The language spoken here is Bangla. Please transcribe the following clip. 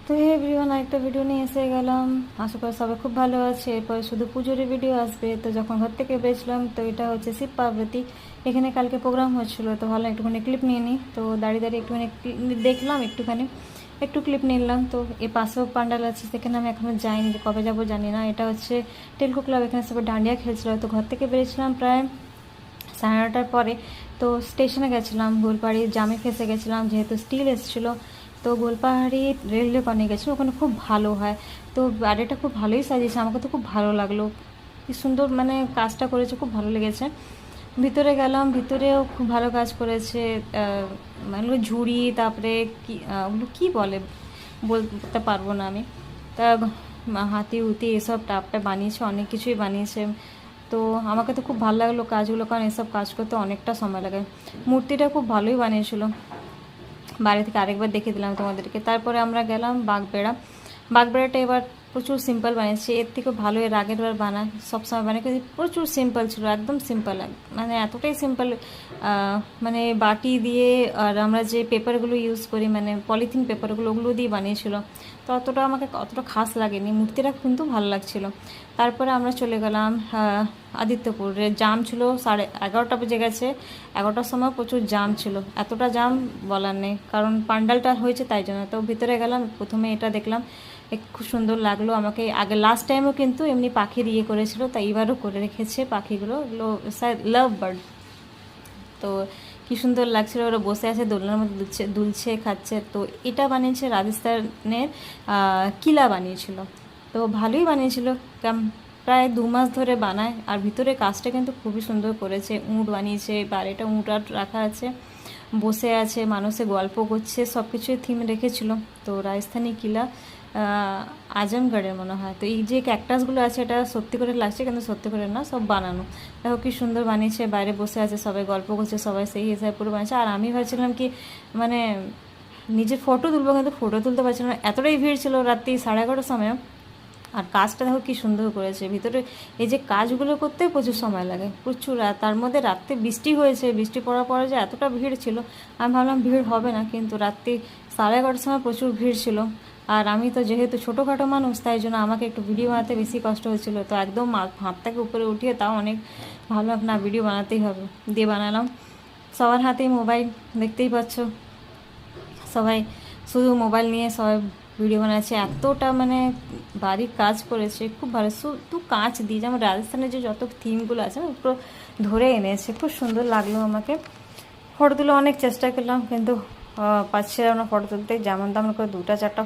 তো হে এভরিওয়ান, একটা ভিডিও নিয়ে এসে গেলাম। আশা করি সবাই খুব ভালো আছে। এরপরে শুধু পুজোর ভিডিও আসবে। তো যখন ঘর থেকে বেরোছিলাম, তো এটা হচ্ছে শিব পার্বতী। এখানে কালকে প্রোগ্রাম হচ্ছিলো, তো ভালো একটুখানি ক্লিপ নিয়ে নিই। তো দাঁড়িয়ে দাঁড়িয়ে একটুখানি দেখলাম, একটু ক্লিপ নিলাম। তো এর পাশেও পান্ডাল আছে, সেখানে আমি এখনও যাইনি, যে কবে যাবো জানি না। এটা হচ্ছে টেলকো ক্লাব, এখানে সবাই ডান্ডিয়া খেলছিল। তো ঘর থেকে বেরিয়েছিলাম প্রায় 9:30টার পরে। তো স্টেশনে গেছিলাম, গোলপাহাড়ি জামে ফেসে গেছিলাম, যেহেতু স্টিল এসেছিলো। তো গোলপাহাড়ি রেলওয়ে কর্নে গেছিলো, ওখানে খুব ভালো হয়। তো বাড়িটা খুব ভালোই সাজিয়েছে, আমাকে তো খুব ভালো লাগলো। কি সুন্দর মানে কাজটা করেছে, খুব ভালো লেগেছে। ভিতরে গেলাম, ভিতরেও খুব ভালো কাজ করেছে। মানে ঝুড়ি, তারপরে কি ওগুলো কী বলে বলতে পারবো না আমি। তা হাতি উতি এসব টাপটা বানিয়েছে, অনেক কিছুই বানিয়েছে। তো আমাকে তো খুব ভালো লাগলো কাজগুলো, কারণ এসব কাজ করতে অনেকটা সময় লাগে। মূর্তিটা খুব ভালোই বানিয়েছিল। বাড়ি থেকে আরেকবার দেখে দিলাম তোমাদেরকে। তারপরে আমরা গেলাম বাগবেড়া। বাগবেড়াটা এবার প্রচুর সিম্পল বানিয়েছে, এর থেকে ভালো এর আগের বার বানায়, সবসময় বানায়, কিন্তু প্রচুর সিম্পল ছিল, একদম সিম্পল, মানে এতটাই সিম্পল। মানে বাটি দিয়ে, আর আমরা যে পেপারগুলো ইউজ করি, মানে পলিথিন পেপারগুলো, ওগুলো দিয়ে বানিয়েছিল। তো আমাকে অতটা খাস লাগেনি, মূর্তিটা কিন্তু ভালো লাগছিল। তারপরে আমরা চলে গেলাম আদিত্যপুরে। জাম ছিল, 11:30 বেজে গেছে। 11টার সময় প্রচুর জাম ছিল, এতটা জাম বলার নেই, কারণ পান্ডালটা হয়েছে তাই জন্য। তো ভিতরে গেলাম, প্রথমে এটা দেখলাম, খুব সুন্দর লাগলো আমাকে। আগে লাস্ট টাইমও কিন্তু এমনি পাখির করেছিল, তাই এবারও করে রেখেছে পাখিগুলো, লাভ বার্ড। তো কী সুন্দর লাগছিল, ওরা বসে আছে দোলনার মধ্যে, দুলছে খাচ্ছে। তো এটা বানিয়েছে রাজস্থানের কিলা বানিয়েছিল। তো ভালোই বানিয়েছিল, প্রায় 2 মাস ধরে বানায়। আর ভিতরে কাজটা কিন্তু খুবই সুন্দর করেছে। উঁট বানিয়েছে, বাড়িটা উঁট আট রাখা আছে, বসে আছে, মানুষে গল্প করছে, সব কিছুই থিম রেখেছিল। তো রাজস্থানী কিলা আজমগড়ের মনে হয়। তো এই যে ক্যাকটাসগুলো আছে, এটা সত্যি করে লাগছে, কিন্তু সত্যি করে না, সব বানানো। দেখো কি সুন্দর বানিয়েছে, বাইরে বসে আছে, সবাই গল্প করছে, সবাই সেই হিসাবে পুরো বানিয়েছে। আর আমি ভাবছিলাম কি মানে নিজের ফটো তুলবো, কিন্তু ফটো তুলতে পারছিলাম না, এতটাই ভিড় ছিল রাত্রি 11:30টার সময়। আর কাজটা দেখো কি সুন্দর করেছে। ভিতরে এই যে কাজগুলো করতে প্রচুর সময় লাগে, প্রচুর। আর তার মধ্যে রাত্রে বৃষ্টি হয়েছে, বৃষ্টি পড়ার পরে যে এতটা ভিড় ছিল, আমি ভাবলাম ভিড় হবে না, কিন্তু রাত্রি 11:30টার সময় প্রচুর ভিড় ছিল। আর আমি তো যেহেতু ছোটোখাটো মানুষ, তাই জন্য আমাকে একটু ভিডিও বানাতে বেশি কষ্ট হচ্ছিলো। তো একদম হাতটাকে উপরে উঠিয়ে, তাও অনেক ভালো না, ভিডিও বানাতেই হবে, দিয়ে বানালাম। সবার হাতেই মোবাইল, দেখতেই পাচ্ছ, সবাই শুধু মোবাইল নিয়ে সবাই ভিডিও বানাচ্ছে। এতটা মানে বাড়ির কাজ করেছে, খুব ভালো। শুধু কাঁচ দিয়ে, যেমন রাজস্থানের যে যত থিমগুলো আছে না, পুরো ধরে এনেছে, খুব সুন্দর লাগলো আমাকে। ফটো তুলে অনেক চেষ্টা করলাম, কিন্তু পাচ্ছিলাম না ফটো তুলতে। যেমন তেমন করে 2টা 4টা